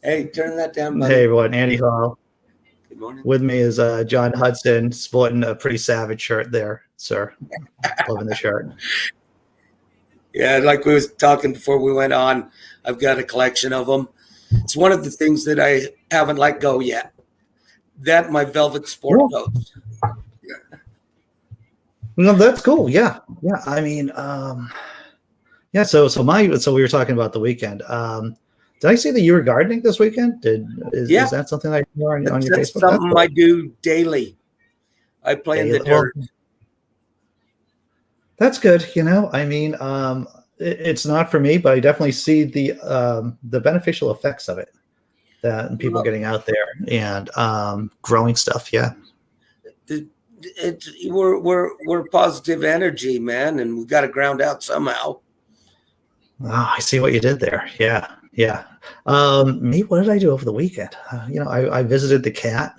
Hey, turn that down, buddy. Hey everyone, Andy Hall. Good morning. With me is John Hudson, sporting a pretty savage shirt there, sir. Loving the shirt. Yeah, like we was talking before we went on, I've got a collection of them. It's one of the things that I haven't let go yet. That my velvet sport coats. No, that's cool. Yeah. I mean, yeah. So we were talking about the weekend. Did I see that you were gardening this weekend? Is that something like on your That's Facebook? something I do daily. I play in the dirt. Well, that's good. I mean, it's not for me, but I definitely see the beneficial effects of it. That people getting out there and growing stuff. Yeah. We're positive energy, man, and we got to ground out somehow. Oh, I see what you did there. Yeah. Me, what did I do over the weekend? I visited the cat,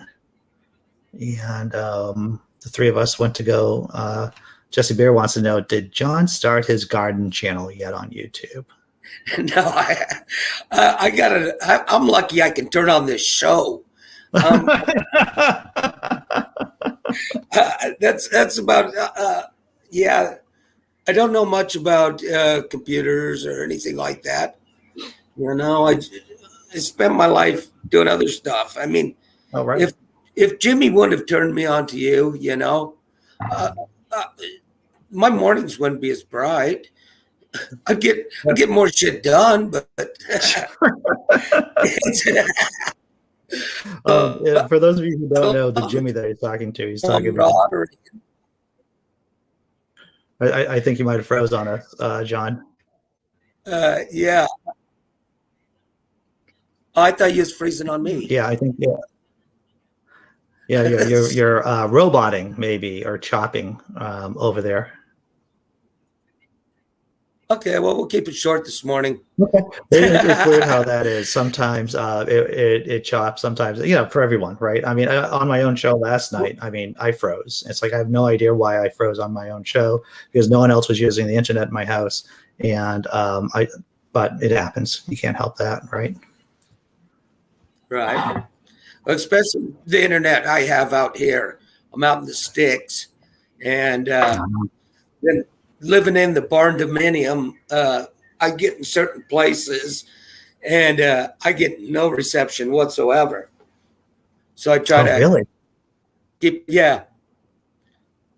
and the three of us went to go. Jesse Bear wants to know: did John start his garden channel yet on YouTube? No, I got it. I'm lucky I can turn on this show. That's about. Yeah, I don't know much about computers or anything like that. I spent my life doing other stuff. I mean, right. if Jimmy wouldn't have turned me on to you, my mornings wouldn't be as bright. I'd get more shit done, but for those of you who don't know the Jimmy that he's talking to, he's talking about. I think you might have froze on us, John. Yeah. I thought you was freezing on me. Yeah, I think you're roboting maybe or chopping over there. Okay, well, we'll keep it short this morning. Okay. It's weird how that is. Sometimes it chops. Sometimes, for everyone, right? I mean, on my own show last night, I mean, I froze. It's like I have no idea why I froze on my own show because no one else was using the internet in my house, and but it happens. You can't help that, right? Right. Especially the internet I have out here. I'm out in the sticks, and then living in the barn dominium, I get in certain places, and I get no reception whatsoever. So I try to really keep,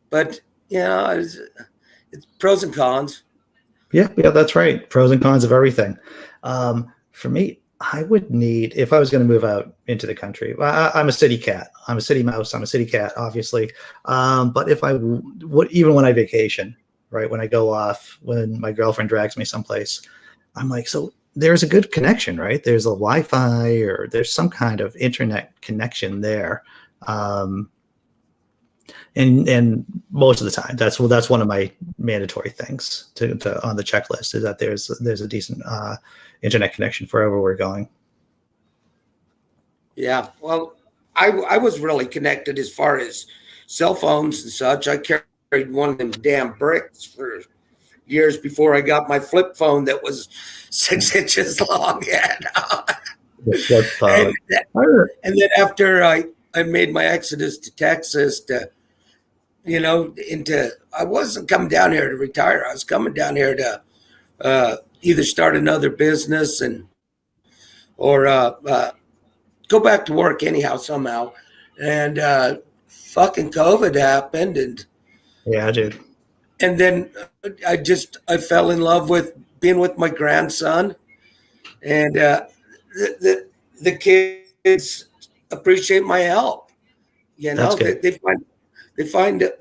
but it's pros and cons. Yeah, that's right. Pros and cons of everything. For me, I would need, if I was going to move out into the country, I'm a city cat. I'm a city mouse. I'm a city cat, obviously. But if I would, even when I vacation, right, when I go off, when my girlfriend drags me someplace, I'm like, so there's a good connection, right? There's a Wi-Fi or there's some kind of internet connection there. And most of the time, that's one of my mandatory things to on the checklist is that there's a decent internet connection for wherever we're going. Yeah, well, I was really connected as far as cell phones and such. I carried one of them damn bricks for years before I got my flip phone that was 6 inches long. The flip phone. And then after I made my exodus to Texas I wasn't coming down here to retire. I was coming down here to either start another business or go back to work anyhow, somehow. And fucking COVID happened. And yeah, dude. And then I fell in love with being with my grandson. And the kids appreciate my help. They find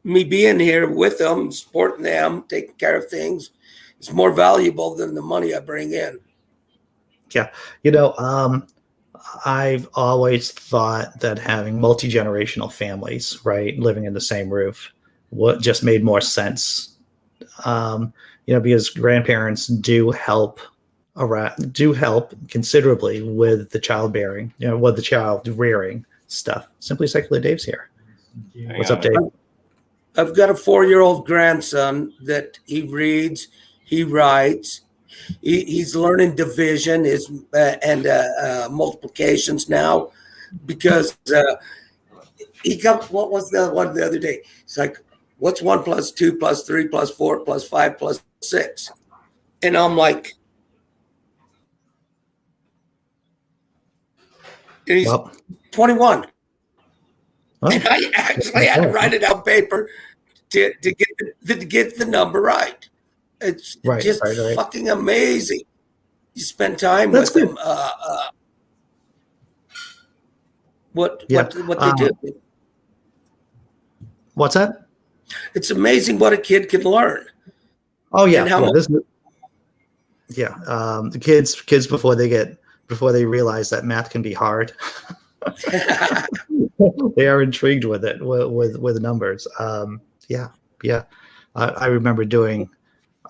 me being here with them, supporting them, taking care of things is more valuable than the money I bring in. Yeah. I've always thought that having multi-generational families, right, living in the same roof, what just made more sense. Because grandparents do help considerably with the childbearing, with the child rearing stuff. Simply Secular Dave's here. What's up, Dave? I've got a 4-year-old grandson that he reads, he writes, he's learning division and multiplications now because he got, what was the one the other day? It's like, what's 1 plus 2 plus 3 plus 4 plus 5 plus 6? And I'm like, and he's 21. And I actually had to write it on paper to get the number right. It's just fucking amazing. You spend time with them. What they do. What's that? It's amazing what a kid can learn. Oh yeah, the kids before they realize that math can be hard. They are intrigued with it, with numbers. I remember doing,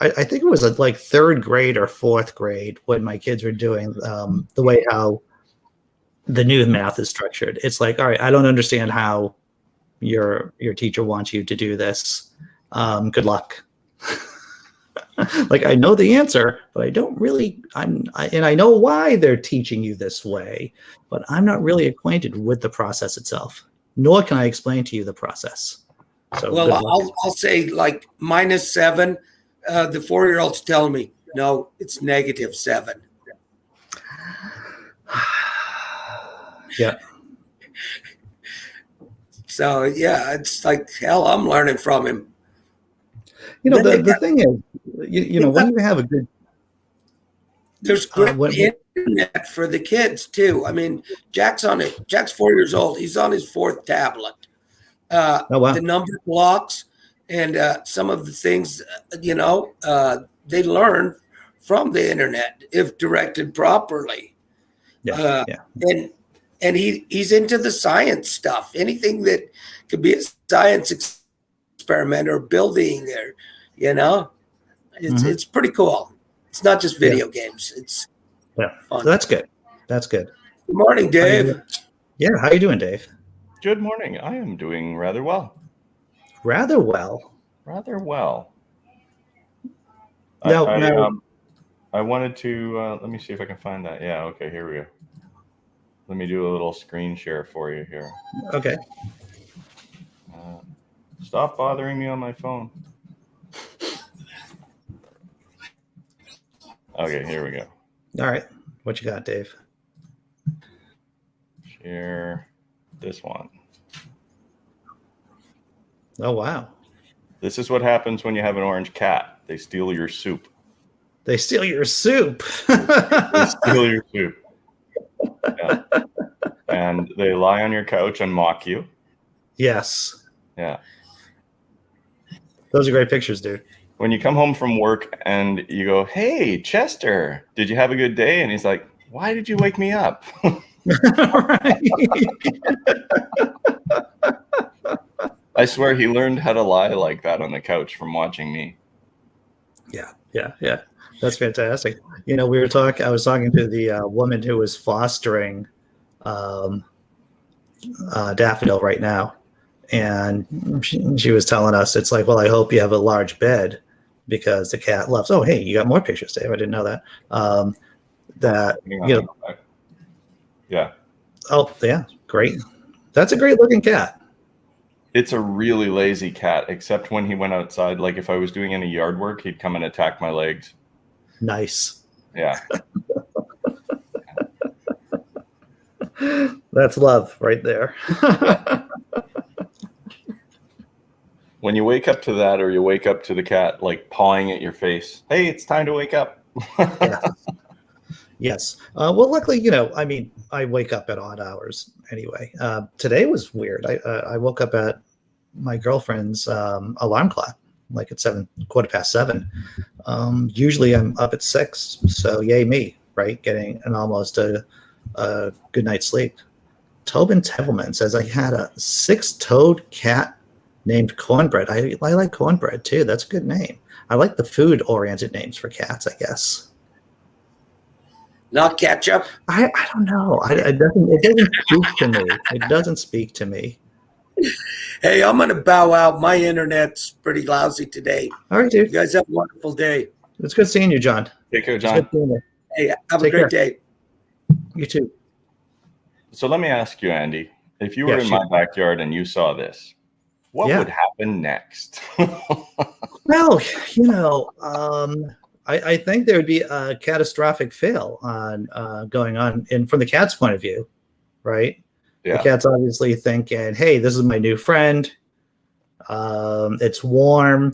I think it was like third grade or fourth grade when my kids were doing the way how the new math is structured. It's like, all right, I don't understand how your teacher wants you to do this. Good luck. Like, I know the answer, but I don't really, and I know why they're teaching you this way, but I'm not really acquainted with the process itself, nor can I explain to you the process. So, well, I'll say like -7. The 4-year-old's telling me, no, it's -7. Yeah. So yeah, it's like, hell, I'm learning from him. You know, the thing is, you know, when you have a good, there's great internet for the kids too. I mean, Jack's 4 years old. He's on his 4th tablet. The number blocks and some of the things, they learn from the internet if directed properly. And he's into the science stuff. Anything that could be a science experiment or building, or it's pretty cool. It's not just video games. It's fun. So that's good. That's good. Good morning, Dave. How you doing, Dave? Good morning. I am doing rather well. Rather well. Rather well. No. I wanted to let me see if I can find that. Yeah. Okay. Here we go. Let me do a little screen share for you here. Okay. Stop bothering me on my phone. Okay, here we go. All right. What you got, Dave? Share this one. Oh, wow. This is what happens when you have an orange cat. They steal your soup. They steal your soup. They steal your soup. Yeah. And they lie on your couch and mock you. Yes. Yeah. Those are great pictures, dude. When you come home from work and you go, hey, Chester, did you have a good day? And he's like, why did you wake me up? I swear he learned how to lie like that on the couch from watching me. Yeah. That's fantastic. You know, I was talking to the woman who was fostering Daffodil right now. And she was telling us, it's like, well, I hope you have a large bed because the cat loves. Oh, hey, you got more pictures, Dave. I didn't know that. Yeah. Oh, yeah. Great. That's a great looking cat. It's a really lazy cat, except when he went outside. Like if I was doing any yard work, he'd come and attack my legs. Nice. Yeah. That's love right there. When you wake up to that, or you wake up to the cat like pawing at your face, hey, it's time to wake up. Yes. Well, luckily, I wake up at odd hours anyway. Today was weird. I woke up at my girlfriend's alarm clock, like at 7:15. Usually I'm up at 6, so yay me, right? Getting an almost a good night's sleep. Tobin Tevelman says I had a 6-toed cat named Cornbread. I like Cornbread too. That's a good name. I like the food-oriented names for cats, I guess. Not ketchup? I don't know. It doesn't speak to me. It doesn't speak to me. Hey, I'm going to bow out. My internet's pretty lousy today. All right, dude. You guys have a wonderful day. It's good seeing you, John. Take care, It's good John. seeing you. Hey, have a Take great care. day. You too. So let me ask you, Andy, if you Yeah, were in sure. my backyard and you saw this, what Yeah. would happen next? Well, I think there would be a catastrophic fail on going on, and from the cat's point of view, right? The Yeah. cat's obviously thinking, "Hey, this is my new friend. It's warm.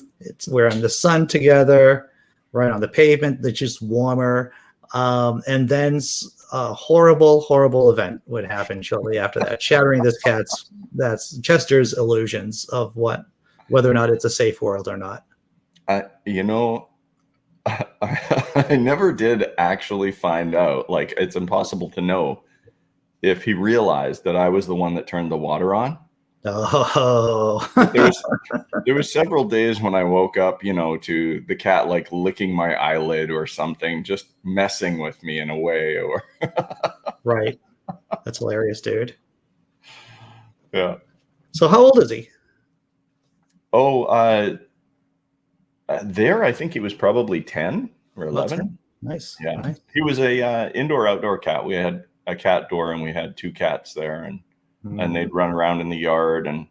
We're in the sun together, right on the pavement. That's just warmer." And then a horrible, horrible event would happen shortly after that, shattering that's Chester's illusions of whether or not it's a safe world or not. You know, I never did actually find out. Like, it's impossible to know if he realized that I was the one that turned the water on. Oh, But there was several days when I woke up, to the cat like licking my eyelid or something, just messing with me in a way. Or right. That's hilarious, dude. yeah. So how old is he? Oh, there, I think he was probably 10 or 11. 10. Nice. Yeah. Nice. He was a indoor-outdoor cat. We had a cat door and we had 2 cats there, and they'd run around in the yard and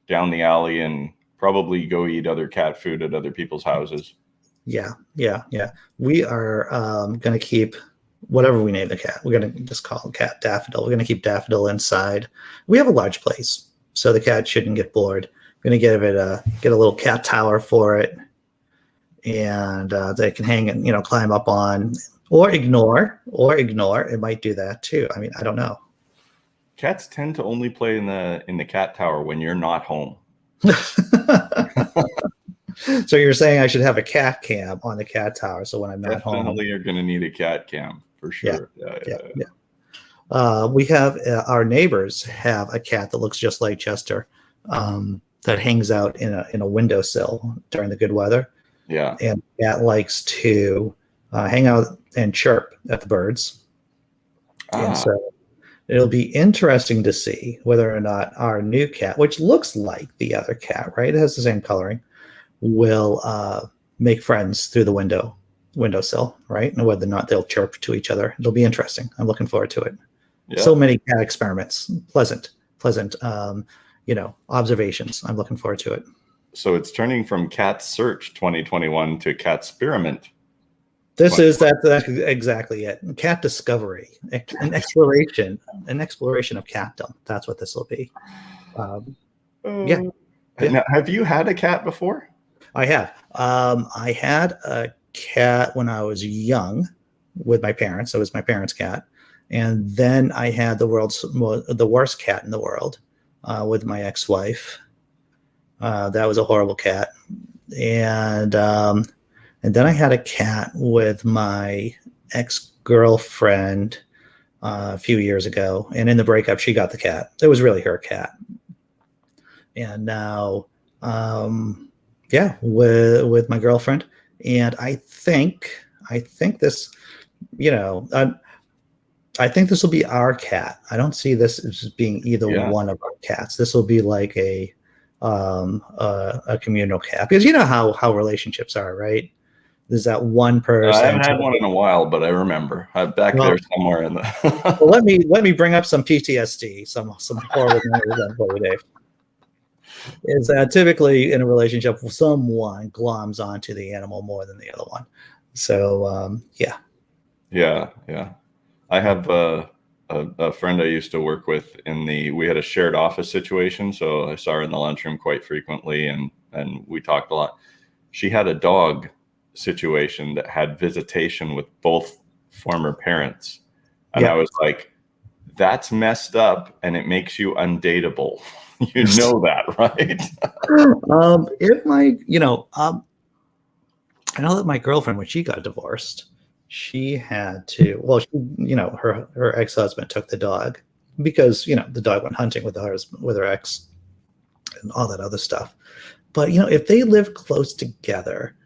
down the alley and probably go eat other cat food at other people's houses. Yeah. We are going to keep whatever we name the cat. We're going to just call the cat Daffodil. We're going to keep Daffodil inside. We have a large place, so the cat shouldn't get bored. We're going to get a little cat tower for it, and they can hang and climb up on, or ignore. It might do that too. I mean, I don't know. Cats tend to only play in the cat tower when you're not home. So you're saying I should have a cat cam on the cat tower, so when I'm not home. Definitely you're going to need a cat cam for sure. Yeah. We have our neighbors have a cat that looks just like Chester, that hangs out in a windowsill during the good weather. Yeah. And the cat likes to hang out and chirp at the birds. And so it'll be interesting to see whether or not our new cat, which looks like the other cat, right? It has the same coloring, will make friends through the windowsill, right? And whether or not they'll chirp to each other. It'll be interesting. I'm looking forward to it. Yeah. So many cat experiments, pleasant, observations. I'm looking forward to it. So it's turning from Cat Search 2021 to Cat Experiment. That's exactly it. Cat discovery, an exploration of catdom. That's what this will be. Yeah. Now, have you had a cat before? I have. I had a cat when I was young with my parents. It was my parents' cat. And then I had the worst cat in the world with my ex-wife. That was a horrible cat. And then I had a cat with my ex-girlfriend a few years ago. And in the breakup, she got the cat. It was really her cat. And now, with my girlfriend. And I think this, I think this will be our cat. I don't see this as being either one of our cats. This will be like a communal cat, because you know how relationships are, right? There's that one person. I haven't had one in a while, but I remember there somewhere in the. Well, let me bring up some PTSD, some horrible memories for you, Dave. Is that typically in a relationship, someone gloms onto the animal more than the other one. So Yeah. I have a friend I used to work with we had a shared office situation. So I saw her in the lunchroom quite frequently and we talked a lot. She had a dog situation that had visitation with both former parents. And I was like, that's messed up and it makes you undateable. You know that, right? I know that my girlfriend, when she got divorced, she had to, her ex-husband took the dog because, the dog went hunting with her ex and all that other stuff. But, if they live close together,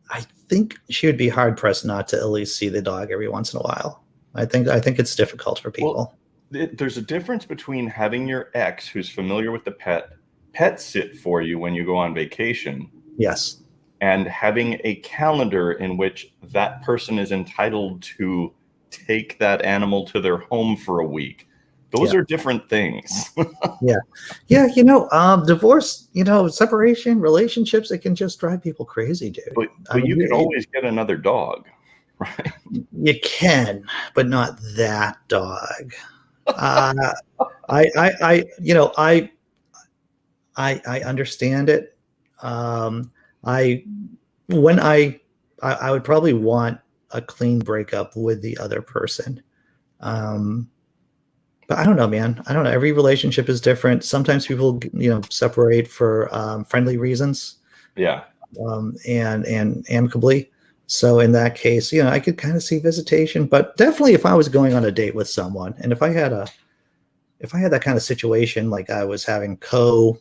I think she would be hard pressed not to at least see the dog every once in a while. I think it's difficult for people. Well, there's a difference between having your ex who's familiar with the pet sit for you when you go on vacation. Yes. and having a calendar in which that person is entitled to take that animal to their home for a week. Those are different things. Yeah. Divorce, separation, relationships, it can just drive people crazy, dude. But you can always get another dog, right? You can, but not that dog. I understand it. I would probably want a clean breakup with the other person. But I don't know, man. I don't know. Every relationship is different. Sometimes people, separate for friendly reasons. Yeah. And amicably. So in that case, I could kind of see visitation, but definitely if I was going on a date with someone, and if I had that kind of situation, like I was having co-parenting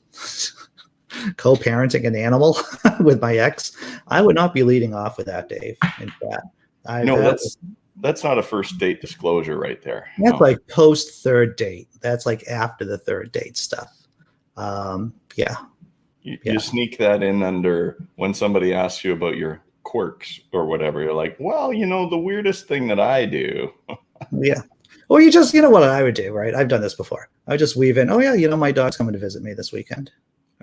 an animal with my ex, I would not be leading off with that, Dave. In fact, that's not a first date disclosure right there. That's like post third date. That's like after the third date stuff. You sneak that in under when somebody asks you about your quirks or whatever. You're like, well, the weirdest thing that I do. Yeah. Or you just, what I would do, right? I've done this before. I would just weave in, my dog's coming to visit me this weekend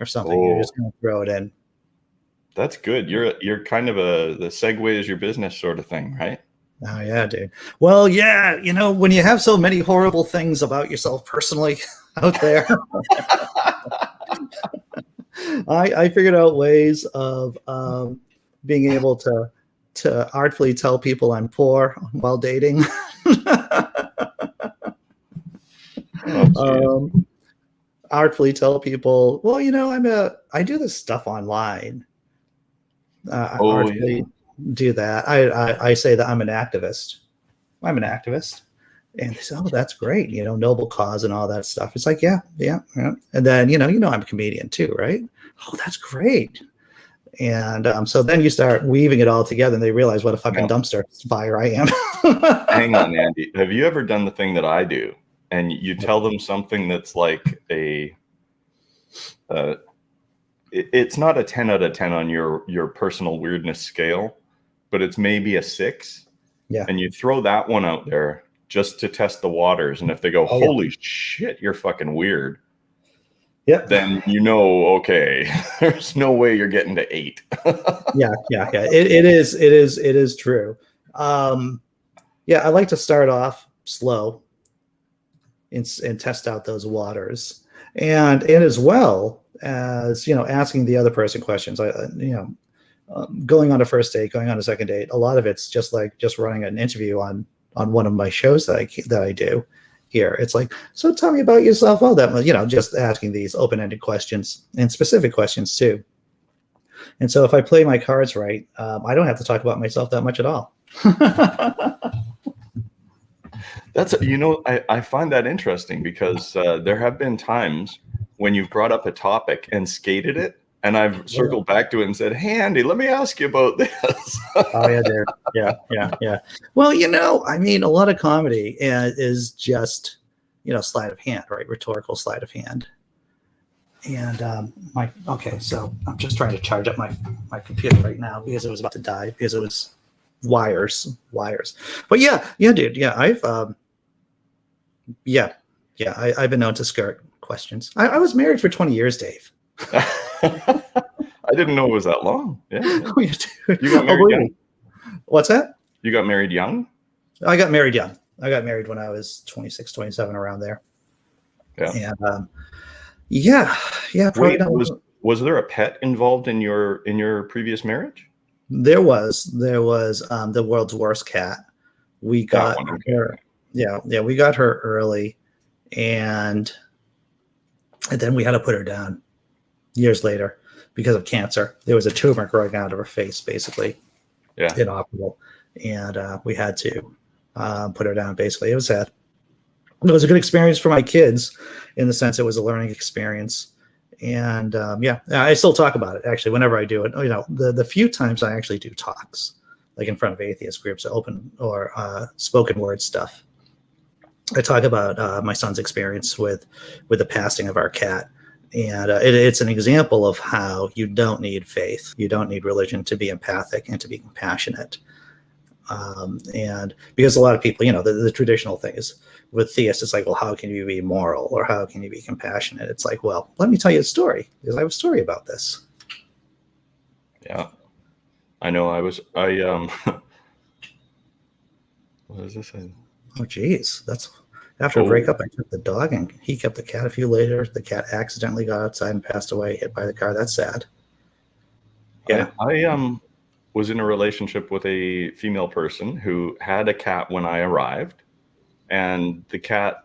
or something. You're just going to throw it in. That's good. You're kind of the segue is your business sort of thing, right? Oh yeah, dude. Well, yeah, when you have so many horrible things about yourself personally out there, I figured out ways of being able to artfully tell people I'm poor while dating. Artfully tell people, well, I do this stuff online. Artfully do that. I say that I'm an activist. I'm an activist. And they say, oh, that's great. Noble cause and all that stuff. It's like, yeah. And then, I'm a comedian too, right? Oh, that's great. And so then you start weaving it all together and they realize what a fucking dumpster fire I am. Hang on, Andy. Have you ever done the thing that I do? And you tell them something that's like it's not a 10 out of 10 on your personal weirdness scale, but it's maybe a 6. Yeah. And you throw that one out there just to test the waters. And if they go, holy shit, you're fucking weird. Yeah. Then okay, there's no way you're getting to 8. Yeah. It is true. I like to start off slow and test out those waters, and as well as asking the other person questions. Going on a first date, going on a second date, a lot of it's just running an interview on one of my shows that I do here. It's like, so tell me about yourself. Oh, that just asking these open-ended questions and specific questions too. And so if I play my cards right, I don't have to talk about myself that much at all. That's I find that interesting because there have been times when you've brought up a topic and skated it, and I've circled back to it and said, "Hey, Andy, let me ask you about this." Oh yeah, dude. Yeah. Well, a lot of comedy is just sleight of hand, right? Rhetorical sleight of hand. And so I'm just trying to charge up my computer right now because it was about to die because it was wires. But yeah, dude. Yeah, I've I've been known to skirt questions. I was married for 20 years, Dave. I didn't know it was that long. Yeah. Oh, yeah, dude. You got married young? What's that? You got married young? I got married young. I got married when I was 26, 27, around there. Yeah. And Wait, was there a pet involved in your previous marriage? There was the world's worst cat. We got her. Yeah, we got her early, and then we had to put her down years later because of cancer. There was a tumor growing out of her face, basically. Yeah. Inoperable. And we had to put her down, basically. It was sad. It was a good experience for my kids in the sense it was a learning experience. And I still talk about it, actually, whenever I do it. The few times I actually do talks, like in front of atheist groups, open or spoken word stuff. I talk about my son's experience with the passing of our cat. And it's an example of how you don't need faith, you don't need religion to be empathic and to be compassionate. And because a lot of people, the traditional thing is with theists, it's like, well, how can you be moral or how can you be compassionate? It's like, well, let me tell you a story, because I have a story about this. Yeah, I know. What is this? Oh, geez. That's after a breakup. I took the dog and he kept the cat. A few later, the cat accidentally got outside and passed away, hit by the car. That's sad. Yeah. I was in a relationship with a female person who had a cat when I arrived, and the cat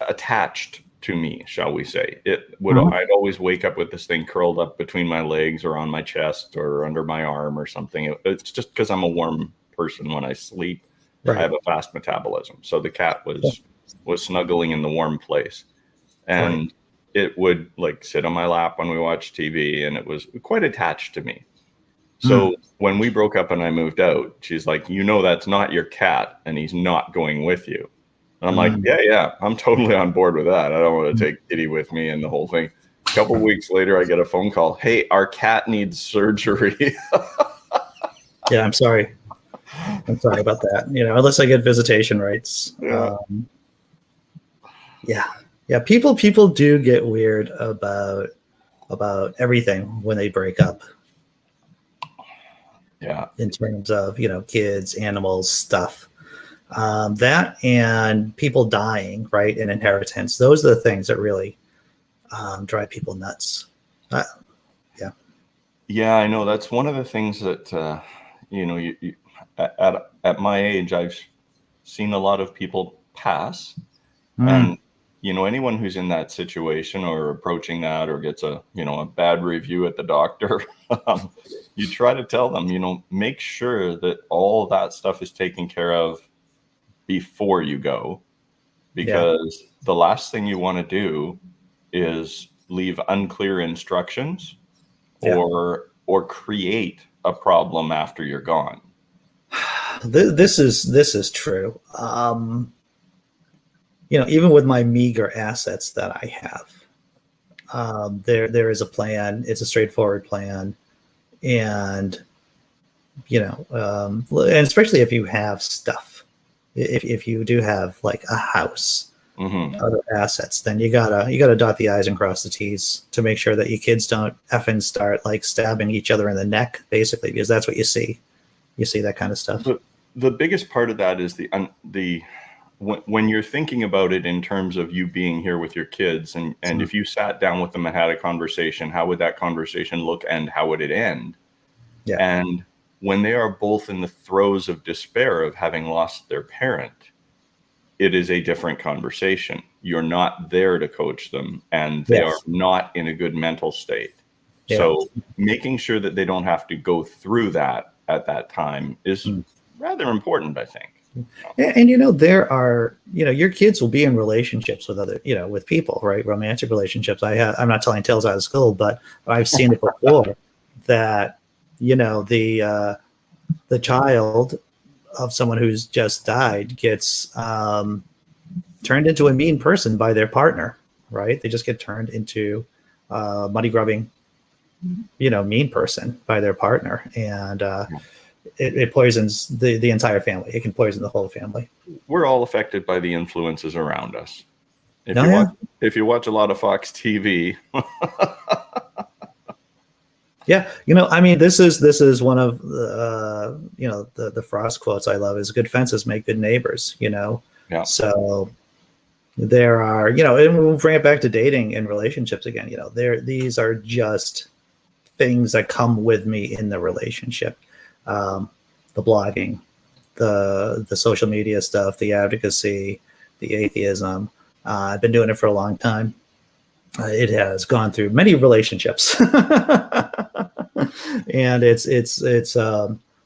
attached to me, shall we say. It would I'd always wake up with this thing curled up between my legs or on my chest or under my arm or something. It's just because I'm a warm person when I sleep. Right. I have a fast metabolism. So the cat was snuggling in the warm place. And it would like sit on my lap when we watched TV, and it was quite attached to me. So when we broke up and I moved out, she's like, that's not your cat and he's not going with you. And I'm like, yeah, I'm totally on board with that. I don't want to take Kitty with me and the whole thing. A couple of weeks later, I get a phone call. Hey, our cat needs surgery. Yeah, I'm sorry. I'm sorry about that. Unless I get visitation rights. Yeah. People do get weird about everything when they break up. Yeah. In terms of, kids, animals, stuff. That and people dying, right, and inheritance. Those are the things that really drive people nuts. Yeah, I know. That's one of the things that, you at my age, I've seen a lot of people pass. And, anyone who's in that situation or approaching that or gets a bad review at the doctor, you try to tell them, make sure that all that stuff is taken care of before you go, because the last thing you want to do is leave unclear instructions or create a problem after you're gone. This is true. Even with my meager assets that I have, there is a plan. It's a straightforward plan, and and especially if you have stuff. If you do have like a house, other assets, then you gotta dot the I's and cross the T's to make sure that your kids don't effing start like stabbing each other in the neck, basically, because that's what you see. You see that kind of stuff. The biggest part of that is when you're thinking about it in terms of you being here with your kids, and if you sat down with them and had a conversation, how would that conversation look and how would it end? Yeah. And when they are both in the throes of despair of having lost their parent, it is a different conversation. You're not there to coach them, and they are not in a good mental state. Yeah. So making sure that they don't have to go through that at that time is rather important, I think. And there are, your kids will be in relationships with other, with people, right? Romantic relationships. I'm not telling tales out of school, but I've seen it before that, the child of someone who's just died gets turned into a mean person by their partner, right? They just get turned into money grubbing, mean person by their partner. And it poisons the entire family. It can poison the whole family. We're all affected by the influences around us. If you watch a lot of Fox TV. Yeah, this is one of the Frost quotes I love is good fences make good neighbors, Yeah. So there are, and we'll bring it back to dating and relationships again, these are just things that come with me in the relationship. The blogging, the social media stuff, the advocacy, the atheism. I've been doing it for a long time. It has gone through many relationships, and it's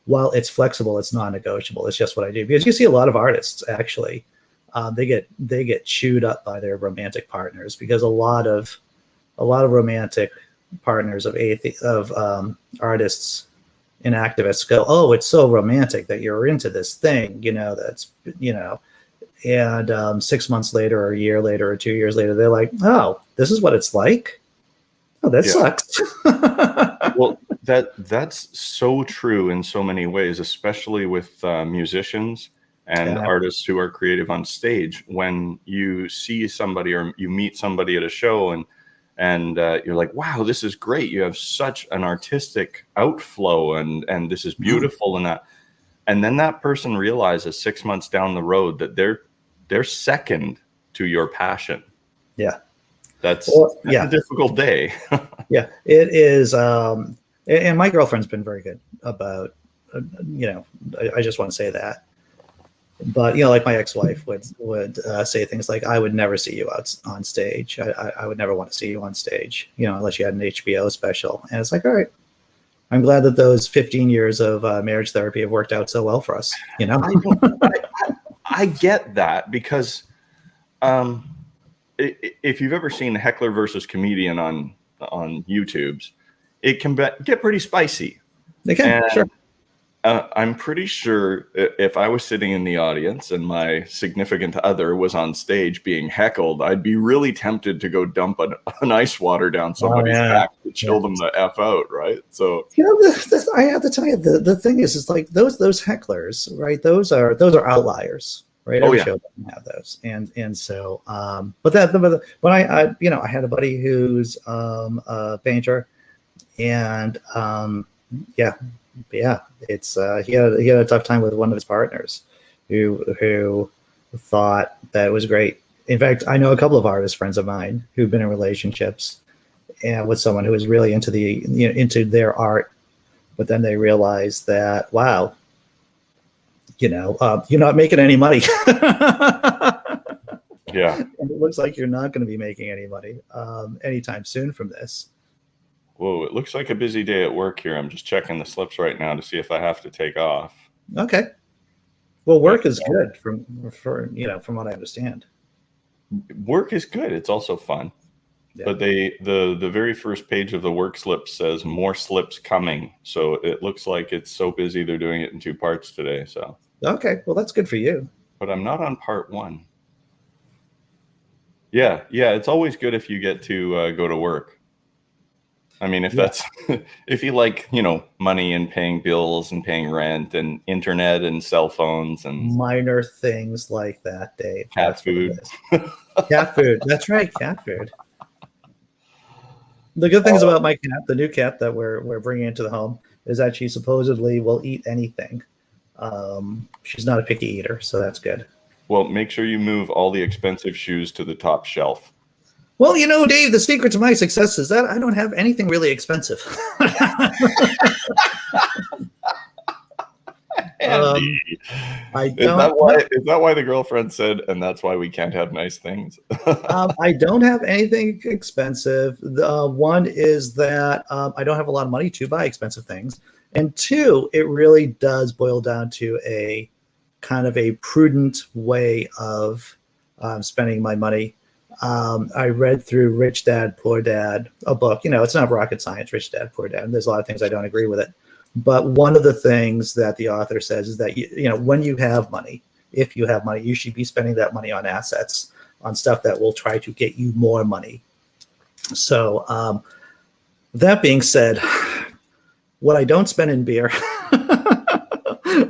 while it's flexible, it's non-negotiable. It's just what I do, because you see a lot of artists actually, they get chewed up by their romantic partners, because a lot of romantic partners of artists and activists go, oh, it's so romantic that you're into this thing, that's And 6 months later, or a year later, or 2 years later, they're like, "Oh, this is what it's like. Oh, that sucks." Well, that's so true in so many ways, especially with musicians and artists who are creative on stage. When you see somebody or you meet somebody at a show and you're like, wow, this is great. You have such an artistic outflow and this is beautiful and then that person realizes 6 months down the road that they're second to your passion. Yeah. That's a difficult day. Yeah, it is. And my girlfriend's been very good about, I just want to say that. But, like my ex-wife would say things like, "I would never see you out on stage. I would never want to see you on stage, unless you had an HBO special." And it's like, all right, I'm glad that those 15 years of marriage therapy have worked out so well for us. I get that because if you've ever seen Heckler versus Comedian on YouTube's, it can get pretty spicy. They can, sure. I'm pretty sure if I was sitting in the audience and my significant other was on stage being heckled, I'd be really tempted to go dump an ice water down somebody's back to chill them the F out, right? So I have to tell you, the thing is like those hecklers, right? Those are outliers. Right, every show doesn't have those, and so, but I had a buddy who's a painter, and it's he had a tough time with one of his partners, who thought that it was great. In fact, I know a couple of artist friends of mine who've been in relationships and with someone who was really into into their art, but then they realized that, wow, you're not making any money. Yeah. And it looks like you're not going to be making any money anytime soon from this. Whoa, it looks like a busy day at work here. I'm just checking the slips right now to see if I have to take off. Okay. Well, work is good from what I understand. Work is good. It's also fun. Yeah. But the very first page of the work slip says more slips coming. So it looks like it's so busy they're doing it in 2 parts today. So okay, well that's good for you. But I'm not on part 1. Yeah, it's always good if you get to go to work. I mean, that's if you like, money and paying bills and paying rent and internet and cell phones and minor things like that, Dave. Cat food. Cat food. That's right, cat food. The good things about my cat, the new cat that we're bringing into the home, is that she supposedly will eat anything. She's not a picky eater, so that's good. Well, make sure you move all the expensive shoes to the top shelf. Well, Dave, the secret to my success is that I don't have anything really expensive. Is that why the girlfriend said, and that's why we can't have nice things? I don't have anything expensive. One is that I don't have a lot of money to buy expensive things. And 2, it really does boil down to a kind of a prudent way of spending my money. I read through Rich Dad, Poor Dad, a book. It's not rocket science, Rich Dad, Poor Dad. And there's a lot of things I don't agree with it. But one of the things that the author says is that, when you have money, if you have money, you should be spending that money on assets, on stuff that will try to get you more money. So that being said, what I don't spend in beer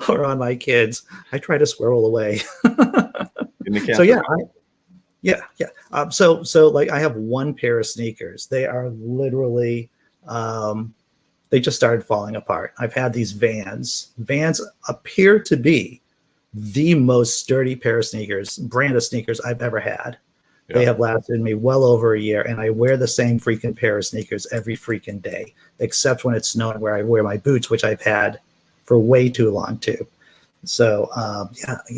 or on my kids, I try to squirrel away. So so like I have one pair of sneakers. They are literally, they just started falling apart. I've had these Vans. Vans appear to be the most sturdy brand of sneakers I've ever had. Yeah. They have lasted me well over a year, and I wear the same freaking pair of sneakers every freaking day, except when it's snowing, where I wear my boots, which I've had for way too long too. So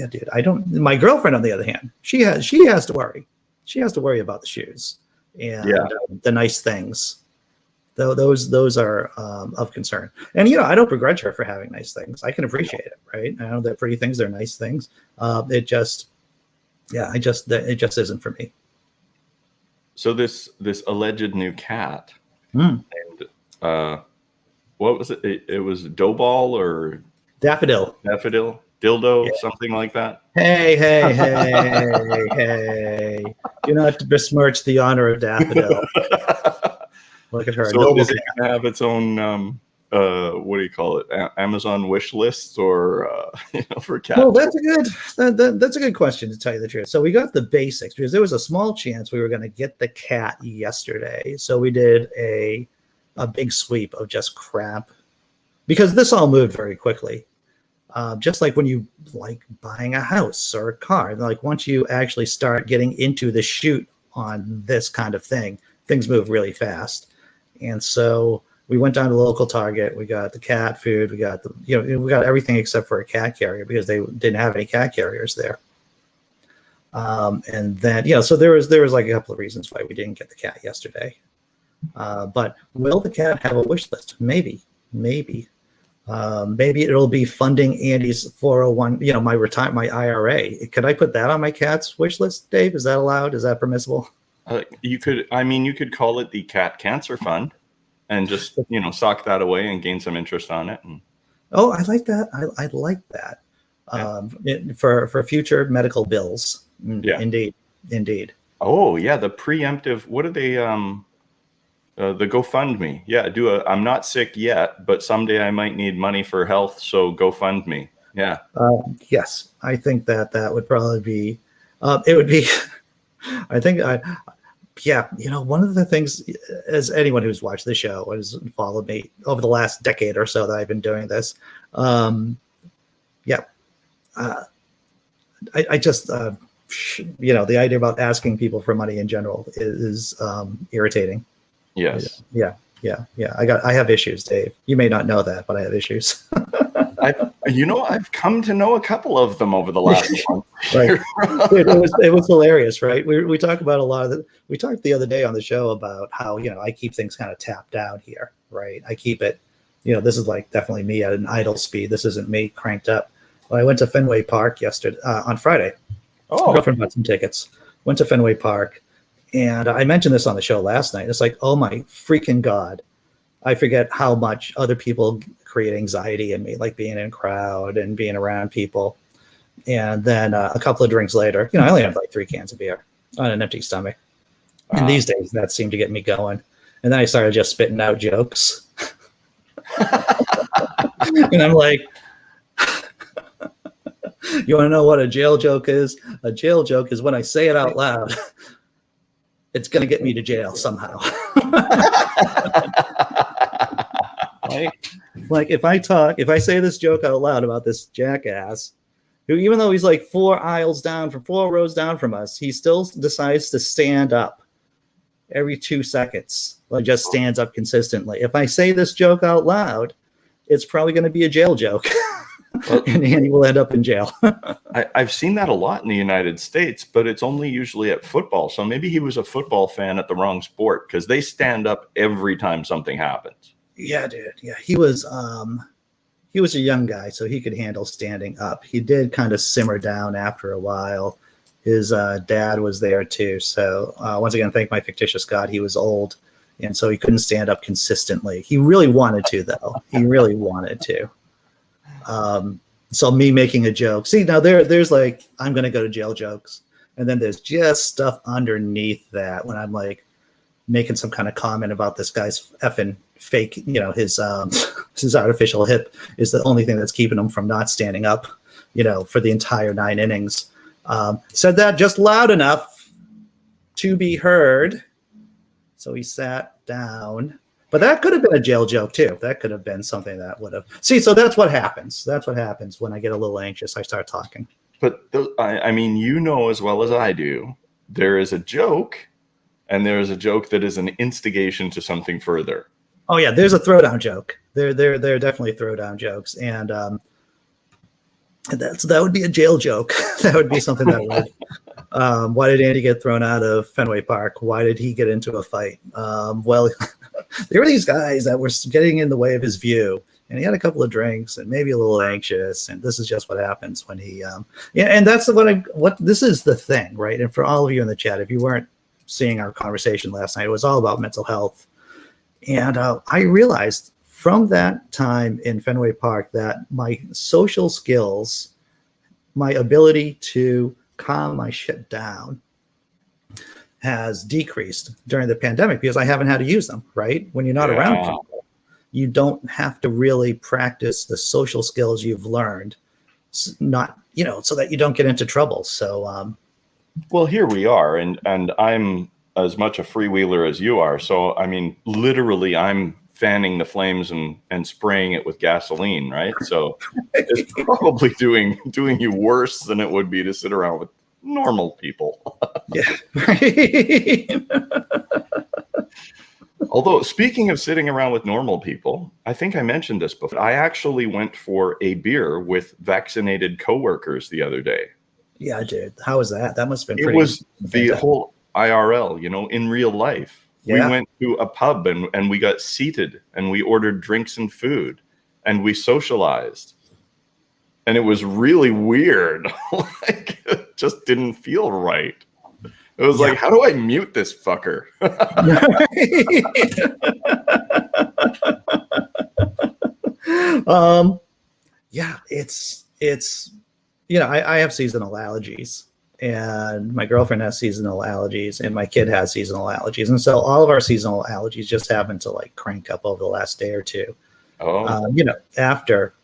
dude, I don't. My girlfriend, on the other hand, she has to worry. She has to worry about the shoes and the nice things. Though those are of concern. And I don't begrudge her for having nice things. I can appreciate it, right? I know they're pretty things, they're nice things. It just isn't for me. So this alleged new cat, and what was it? It was Doughball or Daffodil. Daffodil. dildo, something like that. Hey. Do not besmirch the honor of Daffodil. Look at her. So is it going to have its own, what do you call it? Amazon wish lists or, for cats? Well, that's a good question, to tell you the truth. So we got the basics because there was a small chance we were going to get the cat yesterday. So we did a big sweep of just crap because this all moved very quickly. Just like when you like buying a house or a car, like once you actually start getting into the chute on this kind of thing, things move really fast. And so we went down to the local Target. We got the cat food. We got we got everything except for a cat carrier because they didn't have any cat carriers there. And then so there was like a couple of reasons why we didn't get the cat yesterday. But will the cat have a wish list? Maybe. Maybe it'll be funding Andy's 401, my IRA. Could I put that on my cat's wish list, Dave? Is that allowed? Is that permissible? You could call it the Cat Cancer Fund and just, sock that away and gain some interest on it. Oh, I like that. I like that. For future medical bills. Yeah. Indeed. Oh yeah. The preemptive, what are they, the GoFundMe. Yeah, I'm not sick yet, but someday I might need money for health, so GoFundMe. Yeah. Yes, I think that would probably be. It would be. I think. One of the things, as anyone who's watched the show has followed me over the last decade or so that I've been doing this. I just. The idea about asking people for money in general is irritating. Yes. Yeah. I have issues, Dave. You may not know that, but I have issues. I've come to know a couple of them over the last month. Right. Dude, it was hilarious, right? We talk about a lot of we talked the other day on the show about how, I keep things kind of tapped down here, right? I keep it, this is like definitely me at an idle speed. This isn't me cranked up. Well, I went to Fenway Park yesterday, on Friday. Oh. My girlfriend bought some tickets. Went to Fenway Park. And I mentioned this on the show last night. It's like, oh my freaking God. I forget how much other people create anxiety in me, like being in a crowd and being around people. And then a couple of drinks later, I only had like 3 cans of beer on an empty stomach. Wow. And these days that seemed to get me going. And then I started just spitting out jokes. And I'm like, you want to know what a jail joke is? A jail joke is when I say it out loud. It's going to get me to jail somehow. Like if I say this joke out loud about this jackass, who even though he's like 4 rows down from us, he still decides to stand up every 2 seconds. Like just stands up consistently. If I say this joke out loud, it's probably going to be a jail joke. And Andy will end up in jail. I've seen that a lot in the United States, but it's only usually at football. So maybe he was a football fan at the wrong sport because they stand up every time something happens. Yeah, dude. Yeah, he was a young guy, so he could handle standing up. He did kind of simmer down after a while. His dad was there too. So once again, thank my fictitious God, he was old. And so he couldn't stand up consistently. He really wanted to, though. He really wanted to. So me making a joke. See, now there's like, I'm going to go to jail jokes. And then there's just stuff underneath that when I'm like making some kind of comment about this guy's effing fake, his artificial hip is the only thing that's keeping him from not standing up, for the entire 9 innings. Said that just loud enough to be heard. So he sat down. But that could have been a jail joke too. That could have been something that would have. See, so that's what happens. That's what happens when I get a little anxious. I start talking. But as well as I do, there is a joke, and there is a joke that is an instigation to something further. Oh yeah, there's a throwdown joke. There are definitely throwdown jokes, and that would be a jail joke. That would be something that would. Why did Andy get thrown out of Fenway Park? Why did he get into a fight? Well, there were these guys that were getting in the way of his view, and he had a couple of drinks and maybe a little anxious. And this is just what happens when he, and that's what this is the thing, right? And for all of you in the chat, if you weren't seeing our conversation last night, it was all about mental health. And I realized from that time in Fenway Park that my social skills my ability to calm my shit down has decreased during the pandemic because I haven't had to use them, right? When you're not around people, you don't have to really practice the social skills you've learned, not, so that you don't get into trouble. So, well, here we are, and I'm as much a freewheeler as you are. So, I mean, literally, I'm fanning the flames and spraying it with gasoline, right? So it's probably doing you worse than it would be to sit around with normal people. Yeah. Right. Although, speaking of sitting around with normal people, I think I mentioned this before. I actually went for a beer with vaccinated coworkers the other day. Yeah, dude. How was that? That must have been It pretty. was the whole IRL, in real life. Yeah. We went to a pub and we got seated and we ordered drinks and food and we socialized. And it was really weird. Like, it just didn't feel right. It was like, how do I mute this fucker? Yeah, it's I have seasonal allergies, and my girlfriend has seasonal allergies, and my kid has seasonal allergies, and so all of our seasonal allergies just happen to like crank up over the last day or two. After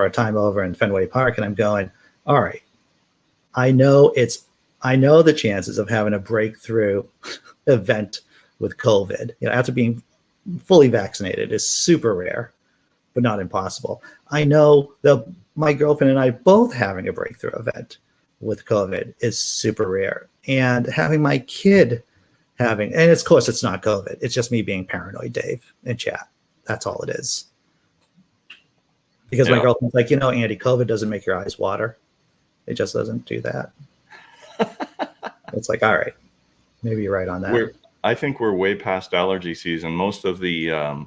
our time over in Fenway Park, and I'm going, all right, I know the chances of having a breakthrough event with COVID, after being fully vaccinated is super rare, but not impossible. I know that my girlfriend and I both having a breakthrough event with COVID is super rare. And having my kid and of course it's not COVID. It's just me being paranoid, Dave, in chat. That's all it is. Because my girlfriend's like, Andy, COVID doesn't make your eyes water. It just doesn't do that. It's like, all right, maybe you're right on that. I think we're way past allergy season. Most of the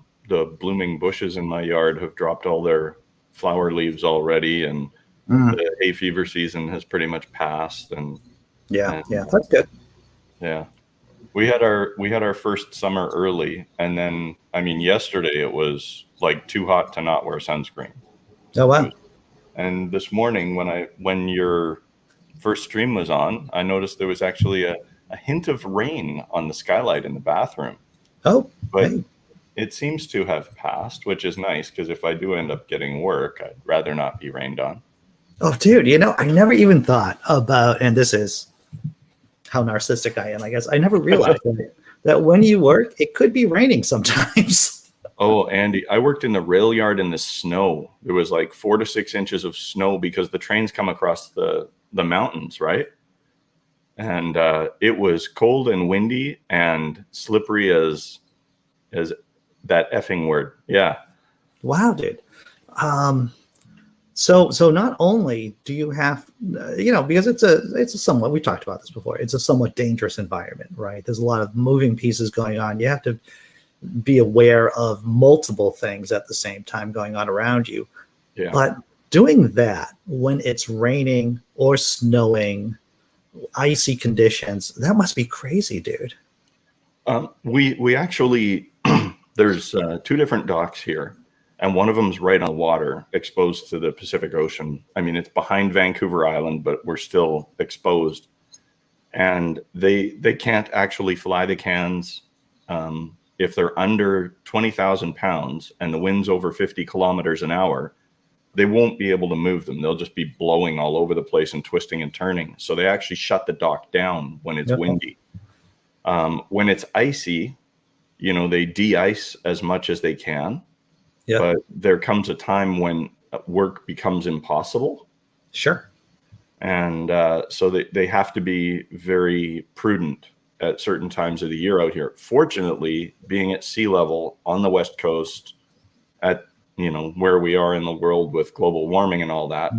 blooming bushes in my yard have dropped all their flower leaves already, and the hay fever season has pretty much passed. And that's good. Yeah, we had our first summer early, and then yesterday it was like too hot to not wear sunscreen. Oh wow! And this morning when your first stream was on, I noticed there was actually a hint of rain on the skylight in the bathroom. Oh, but it seems to have passed, which is nice because if I do end up getting work, I'd rather not be rained on. Oh, dude, I never even thought about, and this is how narcissistic I am, I guess. I never realized that when you work, it could be raining sometimes. Oh, Andy, I worked in the rail yard in the snow. There was like 4 to 6 inches of snow because the trains come across the mountains, right? And it was cold and windy and slippery as that effing word. Yeah. Wow, dude. So not only do you have, because it's a somewhat, we talked about this before, it's a somewhat dangerous environment, right? There's a lot of moving pieces going on. You have to be aware of multiple things at the same time going on around you. Yeah. But doing that when it's raining or snowing, icy conditions, that must be crazy, dude. We actually, there's 2 different docks here, and one of them's right on the water, exposed to the Pacific Ocean. It's behind Vancouver Island, but we're still exposed. And they can't actually fly the cans if they're under 20,000 pounds and the wind's over 50 kilometers an hour. They won't be able to move them. They'll just be blowing all over the place and twisting and turning. So they actually shut the dock down when it's windy. When it's icy, they de-ice as much as they can. Yeah. But there comes a time when work becomes impossible. Sure. And so they have to be very prudent at certain times of the year out here. Fortunately, being at sea level on the West Coast, at where we are in the world with global warming and all that,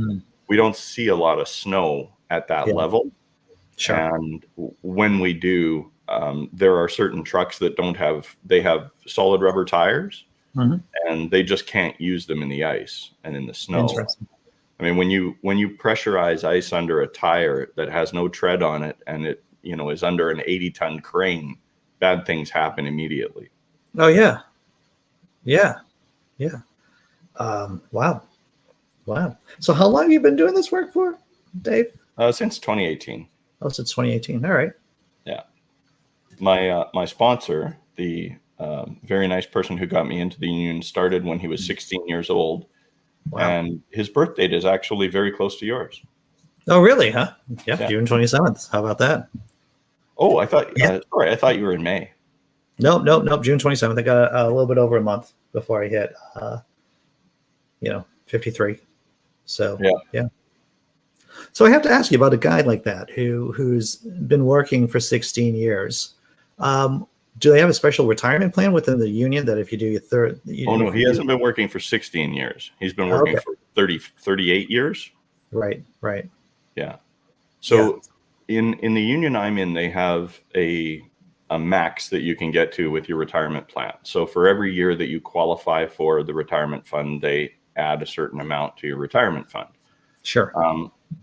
we don't see a lot of snow at that level. Sure. And when we do, there are certain trucks that they have solid rubber tires, and they just can't use them in the ice and in the snow. Interesting. When you pressurize ice under a tire that has no tread on it, and it is under an 80-ton crane, bad things happen immediately. Oh yeah. Wow. Wow. So how long have you been doing this work for, Dave? Since 2018. Oh, since 2018. All right. Yeah. My sponsor, the very nice person who got me into the union, started when he was 16 years old. Wow. And his birth date is actually very close to yours. Oh, really? Huh? Yeah, Yeah. June 27th. How about that? Oh, I thought. Yeah. Sorry, I thought you were in May. Nope. June 27th. I got a little bit over a month before I hit, 53. So yeah. So I have to ask you about a guy like that who's been working for 16 years. Do they have a special retirement plan within the union that if you do your third? Oh, no, he hasn't been working for 16 years. He's been working for 38 years. Right. Yeah. So in the union I'm in, they have a max that you can get to with your retirement plan. So for every year that you qualify for the retirement fund, they add a certain amount to your retirement fund. Sure.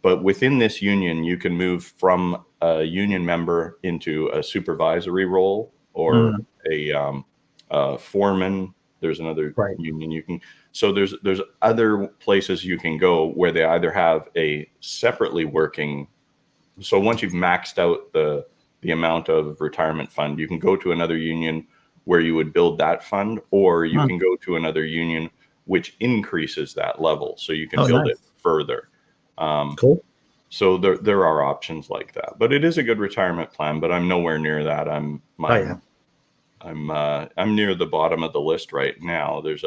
But within this union, you can move from a union member into a supervisory role or a foreman. There's another union you can. So there's other places you can go where they either have a separately working. So once you've maxed out the amount of retirement fund, you can go to another union where you would build that fund, or you can go to another union which increases that level, so you can build it further. Cool. So there are options like that, but it is a good retirement plan. But I'm nowhere near that. I'm near the bottom of the list right now. There's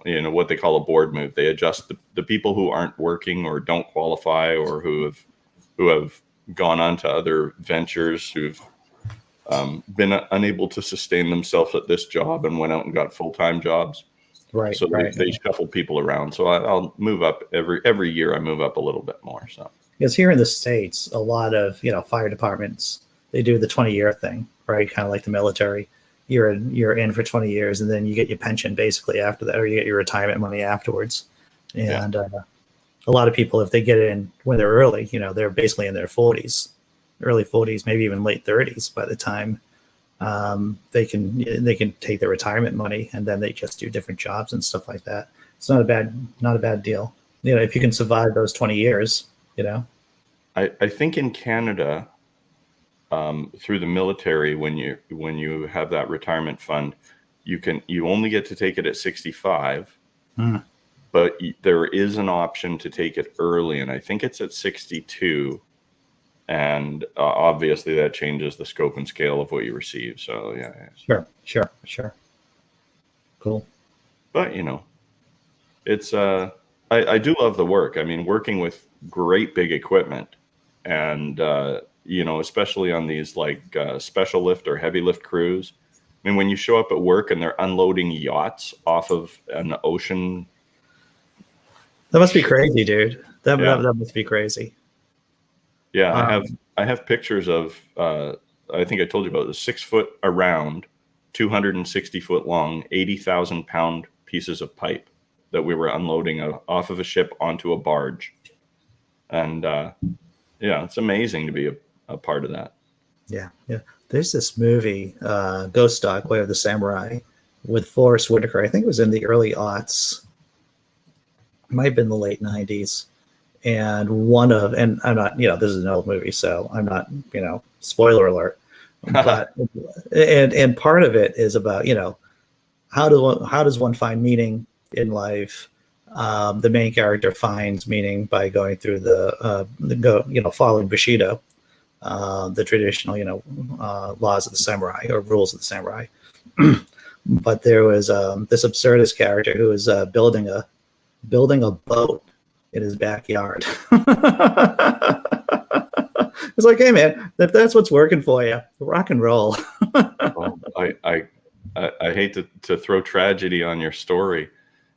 what they call a board move. They adjust the people who aren't working or don't qualify or who have gone on to other ventures, who've been unable to sustain themselves at this job and went out and got full-time jobs. Right. So they shuffle people around. So I'll move up every year. I move up a little bit more. So because here in the States, a lot of fire departments, they do the 20-year thing, right? Kind of like the military. You're in for 20 years, and then you get your pension basically after that, or you get your retirement money afterwards. And a lot of people, if they get in when they're early, they're basically in their 40s, early 40s, maybe even late 30s by the time they can take their retirement money, and then they just do different jobs and stuff like that. It's not a bad deal. If you can survive those 20 years, I think in Canada, through the military, when you have that retirement fund, you only get to take it at 65, but there is an option to take it early, and I think it's at 62. And obviously that changes the scope and scale of what you receive. So yeah. Sure. Cool. But it's I do love the work. I mean, working with great big equipment, and especially on these like special lift or heavy lift crews. I mean, when you show up at work and they're unloading yachts off of an ocean, that must be crazy, dude. That must be crazy. Yeah, I have pictures of I think I told you about the 6 foot around, 260 foot long, 80,000 pound pieces of pipe that we were unloading off of a ship onto a barge, and it's amazing to be a part of that. Yeah. There's this movie, Ghost Dog, Way of the Samurai, with Forrest Whitaker. I think it was in the early aughts. It might have been the late 90s. And I'm not, this is an old movie, so I'm not, spoiler alert. But and part of it is about, how does one find meaning in life? The main character finds meaning by going through following Bushido, the traditional, laws of the samurai or rules of the samurai. But there was this absurdist character who was building a boat in his backyard. It's like, hey man, if that's what's working for you, rock and roll. Well, I hate to throw tragedy on your story,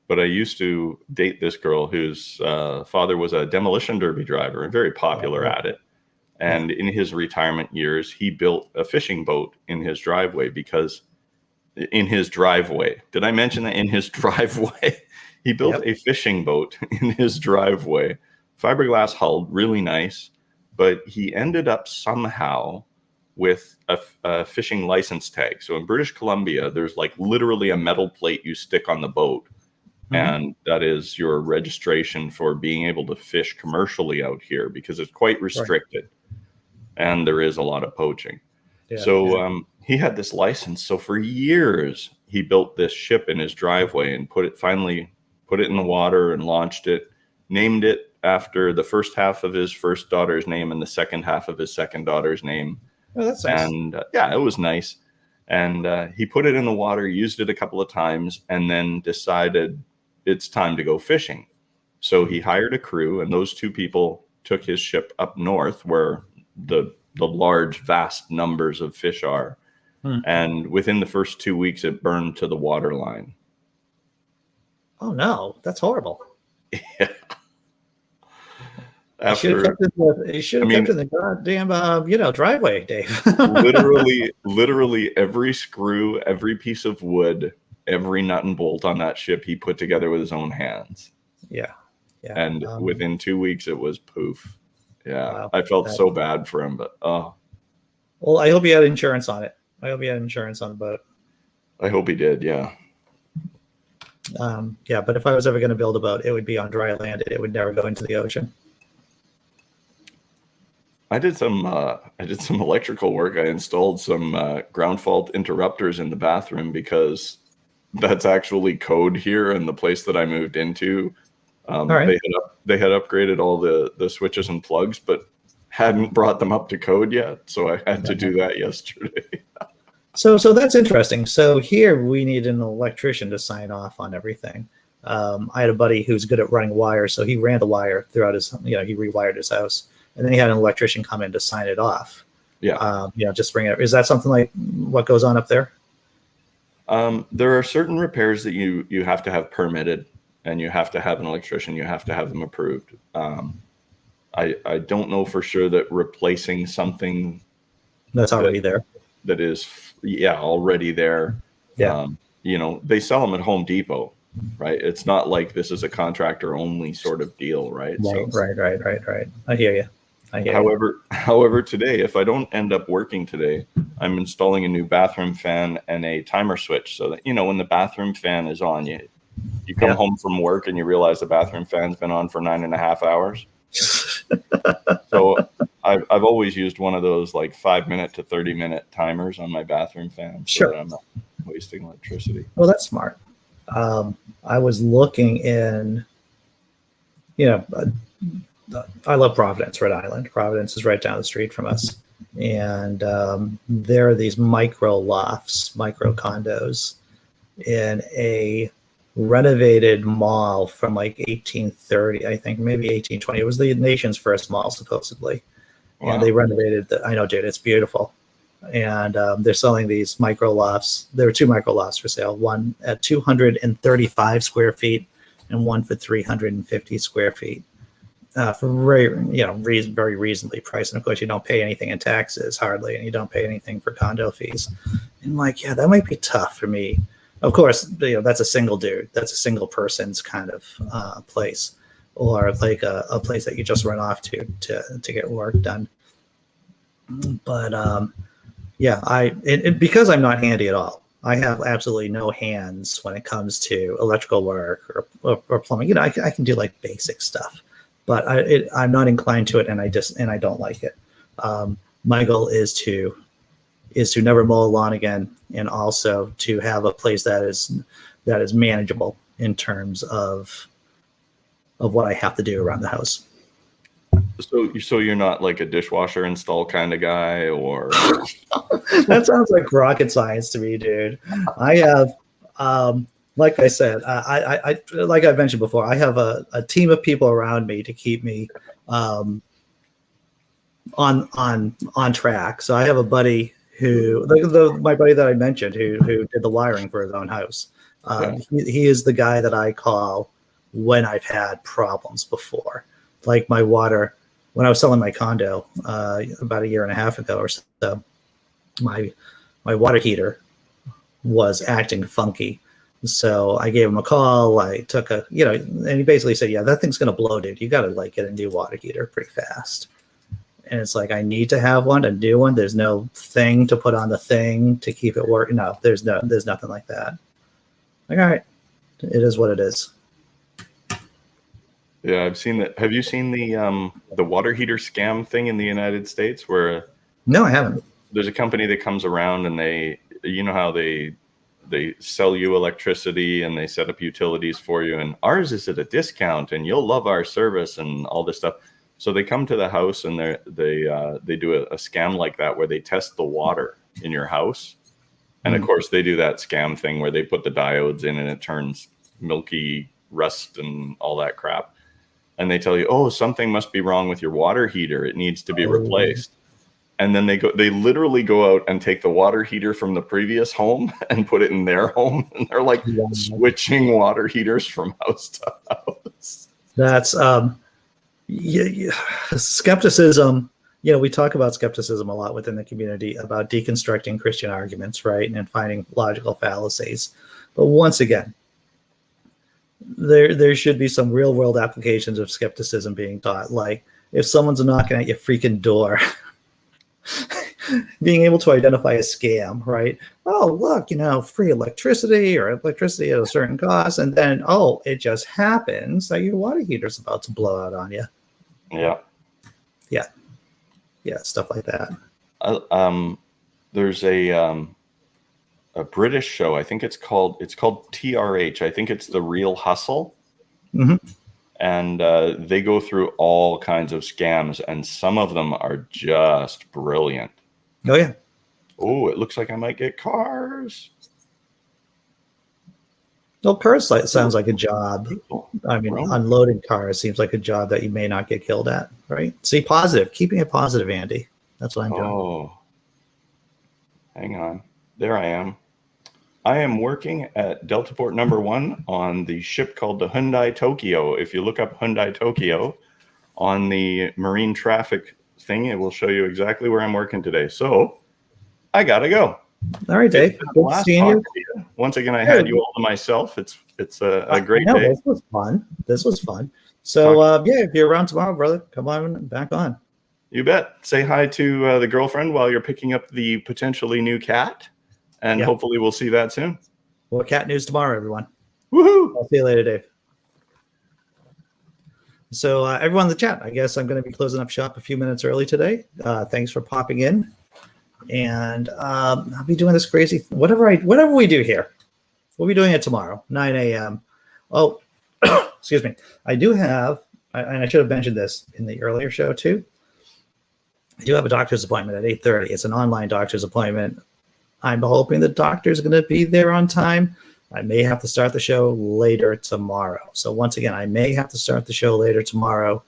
but I used to date this girl whose father was a demolition derby driver and very popular at it. And in his retirement years, he built a fishing boat in his driveway Did I mention that? In his driveway? He built a fishing boat in his driveway, fiberglass hulled, really nice, but he ended up somehow with a fishing license tag. So in British Columbia, there's like literally a metal plate you stick on the boat and that is your registration for being able to fish commercially out here, because it's quite restricted, and there is a lot of poaching. He had this license. So for years, he built this ship in his driveway and finally put it in the water and launched it, named it after the first half of his first daughter's name and the second half of his second daughter's name. Oh, that's nice. And it was nice. And he put it in the water, used it a couple of times, and then decided it's time to go fishing. So he hired a crew, and those two people took his ship up north where the large, vast numbers of fish are. And within the first 2 weeks, it burned to the water line. Oh, no. That's horrible. Yeah. You should have kept it in the goddamn, driveway, Dave. literally every screw, every piece of wood, every nut and bolt on that ship he put together with his own hands. Yeah. And within 2 weeks, it was poof. Yeah. Wow. I felt so bad for him, but Well, I hope he had insurance on it. I hope he had insurance on the boat. I hope he did, yeah. But if I was ever going to build a boat, it would be on dry land. It would never go into the ocean. I did some electrical work. I installed some ground fault interrupters in the bathroom, because that's actually code here in the place that I moved into. They had upgraded all the switches and plugs, but hadn't brought them up to code yet. So I had to do that yesterday. So that's interesting. So here we need an electrician to sign off on everything. I had a buddy who's good at running wires, so he ran the wire throughout his, he rewired his house, and then he had an electrician come in to sign it off. Yeah. Just bring it. Is that something like what goes on up there? There are certain repairs that you have to have permitted, and you have to have an electrician. You have to have them approved. I don't know for sure that replacing something that's already there, that is already there. They sell them at Home Depot, right? It's not like this is a contractor only sort of deal, right? Right. I hear you. However, today, if I don't end up working today, I'm installing a new bathroom fan and a timer switch, so that when the bathroom fan is on, you come home from work and you realize the bathroom fan's been on for 9.5 hours. So I've always used one of those like 5-minute to 30-minute timers on my bathroom fan, so that I'm not wasting electricity. Well, that's smart. I was looking in, I love Providence, Rhode Island. Providence is right down the street from us. And there are these micro lofts, micro condos in a renovated mall from like 1830, I think, maybe 1820. It was the nation's first mall, supposedly. Wow. And they renovated I know, dude, it's beautiful. And they're selling these micro lofts. There were 2 micro lofts for sale, one at 235 square feet and one for 350 square feet. For very, very reasonably priced. And of course, you don't pay anything in taxes hardly, and you don't pay anything for condo fees. And I'm like, that might be tough for me. Of course, that's a single dude. That's a single person's kind of place, or like a place that you just run off to get work done. But because I'm not handy at all. I have absolutely no hands when it comes to electrical work or plumbing. I can do like basic stuff, but I'm not inclined to it, and I don't like it. My goal is to never mow a lawn again, and also to have a place that is manageable in terms of what I have to do around the house. So you're not like a dishwasher install kind of guy, or that sounds like rocket science to me, dude. I have, like I said, I like I mentioned before, I have a team of people around me to keep me on track. So I have a buddy who, my buddy that I mentioned, who did the wiring for his own house. He is the guy that I call when I've had problems before, like my water. When I was selling my condo about 1.5 years ago or so, my water heater was acting funky. So I gave him a call. I took and he basically said, that thing's going to blow, dude. You got to get a new water heater pretty fast. And it's like, I need to have a new one. There's no thing to put on the thing to keep it working. No, there's nothing like that. Like, all right, it is what it is. Yeah, I've seen that. Have you seen the water heater scam thing in the United States where No, I haven't. there's a company that comes around and you know how they sell you electricity and they set up utilities for you, and ours is at a discount and you'll love our service and all this stuff. So they come to the house and they do a scam like that where they test the water in your house. And of course they do that scam thing where they put the diodes in and it turns milky rust and all that crap. And they tell you, oh, something must be wrong with your water heater. It needs to be replaced. And then they literally go out and take the water heater from the previous home and put it in their home. And they're like switching water heaters from house to house. That's skepticism. You know, we talk about skepticism a lot within the community about deconstructing Christian arguments, right? And finding logical fallacies. But once again, there should be some real world applications of skepticism being taught. Like if someone's knocking at your freaking door, being able to identify a scam, right? Oh, look, you know, free electricity or electricity at a certain cost. And then, oh, it just happens that your water heater's about to blow out on you. Yeah. Yeah. Yeah. Stuff like that. There's a British show. I think it's called TRH. I think it's The Real Hustle. Mm-hmm. And they go through all kinds of scams, and some of them are just brilliant. Oh, yeah. Oh, it looks like I might get cars. Well, cars sounds like a job. I mean, unloading cars seems like a job that you may not get killed at, right? See, positive. Keeping it positive, Andy. That's what I'm doing. Oh, hang on. There I am. I am working at Deltaport number 1 on the ship called the Hyundai Tokyo. If you look up Hyundai Tokyo on the marine traffic thing, it will show you exactly where I'm working today. So I gotta go. All right, Dave. Good seeing you. Once again, I had you all to myself. It's a great day. This was fun. This was fun. So yeah, if you're around tomorrow, brother, come on back on. You bet. Say hi to the girlfriend while you're picking up the potentially new cat. And hopefully we'll see that soon. Well, cat news tomorrow, everyone. Woohoo! I'll see you later, Dave. So everyone in the chat, I guess I'm going to be closing up shop a few minutes early today. Thanks for popping in. And I'll be doing this crazy, whatever we do here. We'll be doing it tomorrow, 9 a.m. Oh, excuse me. I do have, and I should have mentioned this in the earlier show too. I do have a doctor's appointment at 8:30. It's an online doctor's appointment. I'm hoping the doctor's going to be there on time. I may have to start the show later tomorrow. So once again, I may have to start the show later tomorrow.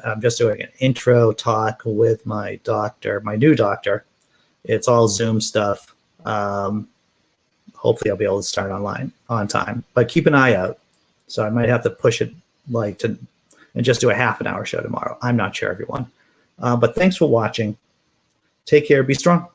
I'm just doing an intro talk with my doctor, my new doctor. It's all Zoom stuff. Hopefully I'll be able to start online on time, but keep an eye out. So I might have to push it and just do a half an hour show tomorrow. I'm not sure, everyone. But thanks for watching. Take care. Be strong.